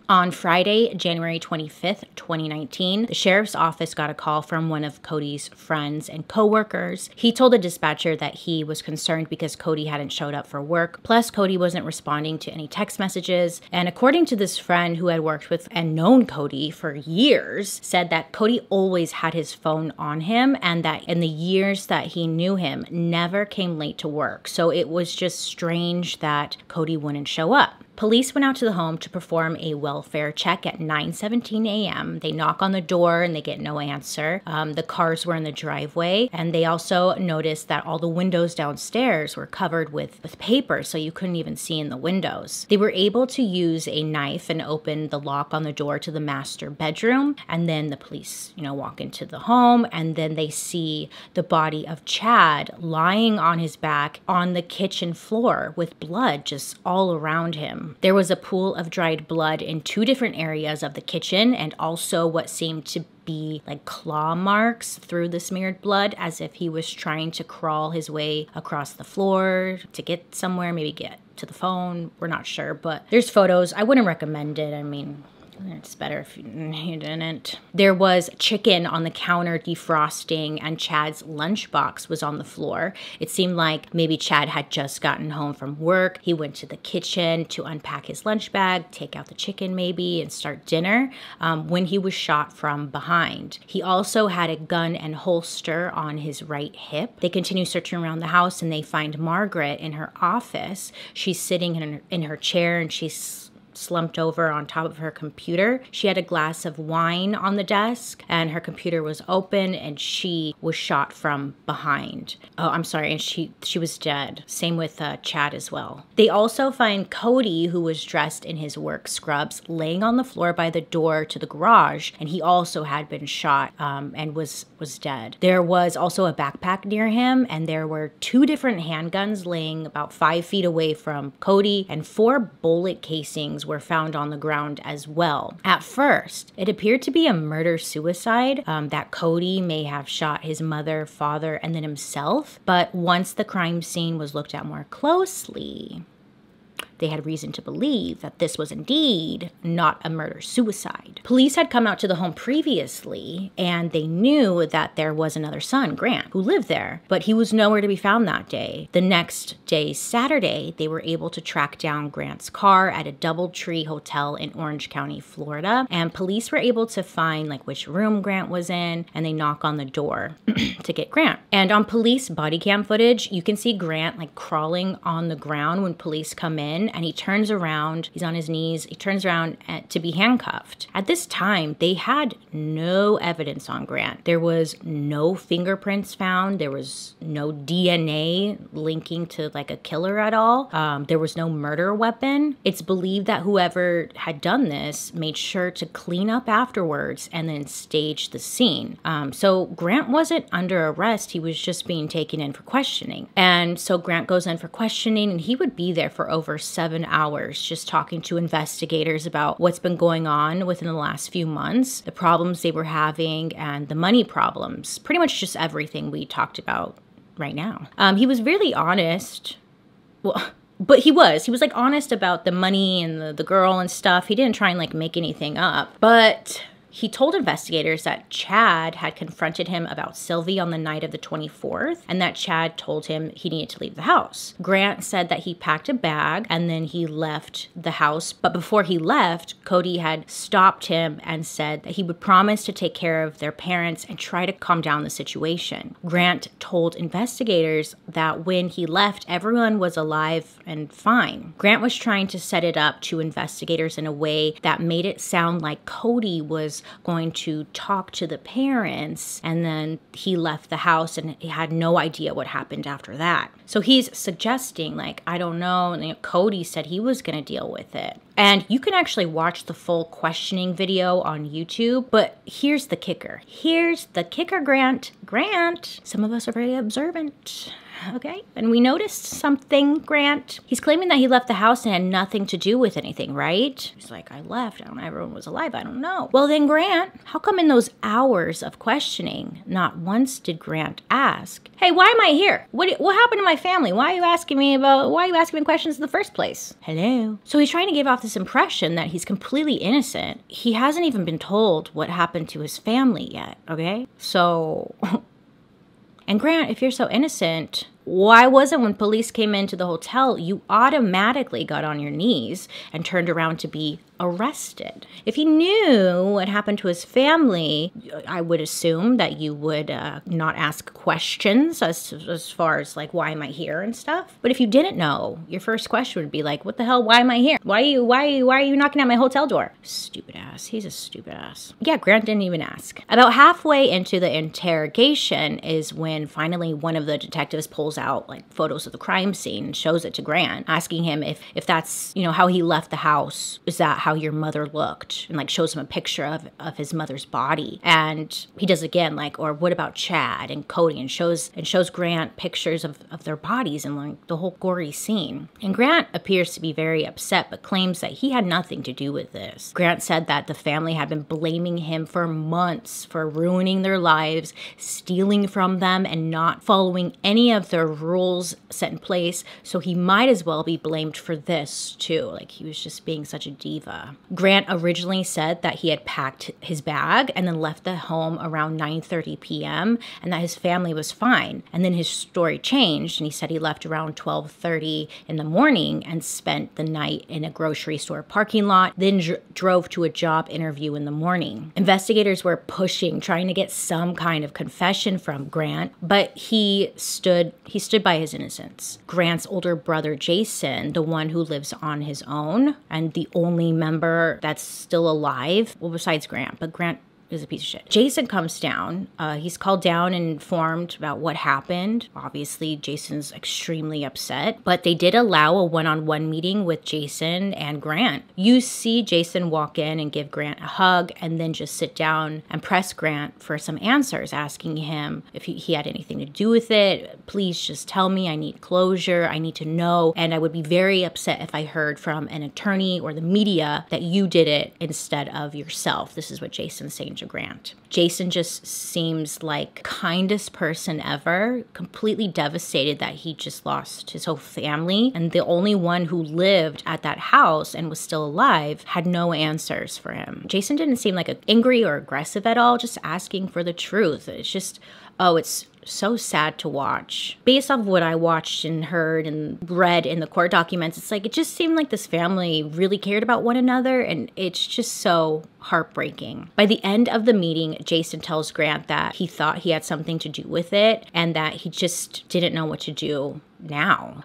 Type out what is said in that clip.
On Friday, January 25th, 2019, the sheriff's office got a call from one of Cody's friends and coworkers. He told the dispatcher that he was concerned because Cody hadn't showed up for work. Plus, Cody wasn't responding to any text messages. And according to this friend who had worked with and known Cody for years, said that Cody always had his phone on him and that in the years that he knew him, never came late to work. So it was just strange that Cody wouldn't show up. Police went out to the home to perform a welfare check at 9:17 a.m. They knock on the door and they get no answer. The cars were in the driveway, and they also noticed that all the windows downstairs were covered with paper, so you couldn't even see in the windows. They were able to use a knife and open the lock on the door to the master bedroom, and then the police, walk into the home, and then they see the body of Chad lying on his back on the kitchen floor with blood just all around him. There was a pool of dried blood in 2 different areas of the kitchen and also what seemed to be like claw marks through the smeared blood, as if he was trying to crawl his way across the floor to get somewhere, maybe get to the phone. We're not sure, but there's photos. I wouldn't recommend it. I mean, it's better if you didn't. There was chicken on the counter defrosting, and Chad's lunchbox was on the floor. It seemed like maybe Chad had just gotten home from work. He went to the kitchen to unpack his lunch bag, take out the chicken maybe, and start dinner when he was shot from behind. He also had a gun and holster on his right hip. They continue searching around the house, and they find Margaret in her office. She's sitting in her chair, and she's slumped over on top of her computer. She had a glass of wine on the desk, and her computer was open, and she was shot from behind. Oh, I'm sorry, and she was dead. Same with Chad as well. They also find Cody, who was dressed in his work scrubs, laying on the floor by the door to the garage, and he also had been shot and was dead. There was also a backpack near him, and there were 2 different handguns laying about 5 feet away from Cody, and 4 bullet casings were found on the ground as well. At first, it appeared to be a murder-suicide, that Cody may have shot his mother, father, and then himself. But once the crime scene was looked at more closely, they had reason to believe that this was indeed not a murder-suicide. Police had come out to the home previously, and they knew that there was another son, Grant, who lived there, but he was nowhere to be found that day. The next day, Saturday, they were able to track down Grant's car at a DoubleTree hotel in Orange County, Florida, and police were able to find which room Grant was in, and they knock on the door to get Grant. And on police body cam footage, you can see Grant crawling on the ground when police come in, and he turns around, he's on his knees, he turns around to be handcuffed. At this time, they had no evidence on Grant. There was no fingerprints found. There was no DNA linking to a killer at all. There was no murder weapon. It's believed that whoever had done this made sure to clean up afterwards and then stage the scene. So Grant wasn't under arrest. He was just being taken in for questioning. And so Grant goes in for questioning, and he would be there for over 7 hours just talking to investigators about what's been going on within the last few months, the problems they were having, and the money problems. Pretty much just everything we talked about right now. He was really honest. Well, but he was honest about the money and the girl and stuff. He didn't try and make anything up. But he told investigators that Chad had confronted him about Sylvie on the night of the 24th, and that Chad told him he needed to leave the house. Grant said that he packed a bag and then he left the house, but before he left, Cody had stopped him and said that he would promise to take care of their parents and try to calm down the situation. Grant told investigators that when he left, everyone was alive and fine. Grant was trying to set it up to investigators in a way that made it sound like Cody was going to talk to the parents, and then he left the house and he had no idea what happened after that. So he's suggesting, I don't know, and Cody said he was going to deal with it. And you can actually watch the full questioning video on YouTube, but here's the kicker. Here's the kicker, Grant. Grant, some of us are very observant. Okay, and we noticed something, Grant. He's claiming that he left the house and had nothing to do with anything, right? He's like, I left. I don't know. Everyone was alive. I don't know. Well, then, Grant, how come in those hours of questioning, not once did Grant ask, hey, why am I here? What happened to my family? Why are you asking me questions in the first place? Hello? So he's trying to give off this impression that he's completely innocent. He hasn't even been told what happened to his family yet, okay? So... And Grant, if you're so innocent, why wasn't when police came into the hotel, you automatically got on your knees and turned around to be arrested? If he knew what happened to his family, I would assume that you would not ask questions as far as like, why am I here and stuff. But if you didn't know, your first question would be like, what the hell? Why am I here? Why are you knocking at my hotel door? Stupid ass. He's a stupid ass. Yeah, Grant didn't even ask. About halfway into the interrogation is when finally one of the detectives pulls out like photos of the crime scene and shows it to Grant, asking him if that's, you know, how he left the house. Is that how your mother looked? And like shows him a picture of his mother's body. And he does again, like, or what about Chad and Cody, and shows Grant pictures of their bodies and like the whole gory scene. And Grant appears to be very upset, but claims that he had nothing to do with this. Grant said that the family had been blaming him for months for ruining their lives, stealing from them, and not following any of their rules set in place, so he might as well be blamed for this too. Like, he was just being such a diva. Grant originally said that he had packed his bag and then left the home around 9:30 p.m. and that his family was fine. And then his story changed and he said he left around 12:30 in the morning and spent the night in a grocery store parking lot, then drove to a job interview in the morning. Investigators were pushing, trying to get some kind of confession from Grant, but he stood by his innocence. Grant's older brother, Jason, the one who lives on his own and the only member that's still alive, well, besides Grant, but Grant is a piece of shit. Jason comes down. He's called down and informed about what happened. Obviously, Jason's extremely upset, but they did allow a one-on-one meeting with Jason and Grant. You see Jason walk in and give Grant a hug and then just sit down and press Grant for some answers, asking him if he had anything to do with it. Please just tell me. I need closure. I need to know. And I would be very upset if I heard from an attorney or the media that you did it instead of yourself. This is what Jason's saying to Grant. Jason just seems like kindest person ever, completely devastated that he just lost his whole family, and the only one who lived at that house and was still alive had no answers for him. Jason didn't seem like angry or aggressive at all, just asking for the truth. It's just, oh, it's so sad to watch. Based off what I watched and heard and read in the court documents, it's like it just seemed like this family really cared about one another, and it's just so heartbreaking. By the end of the meeting, Jason tells Grant that he thought he had something to do with it and that he just didn't know what to do now.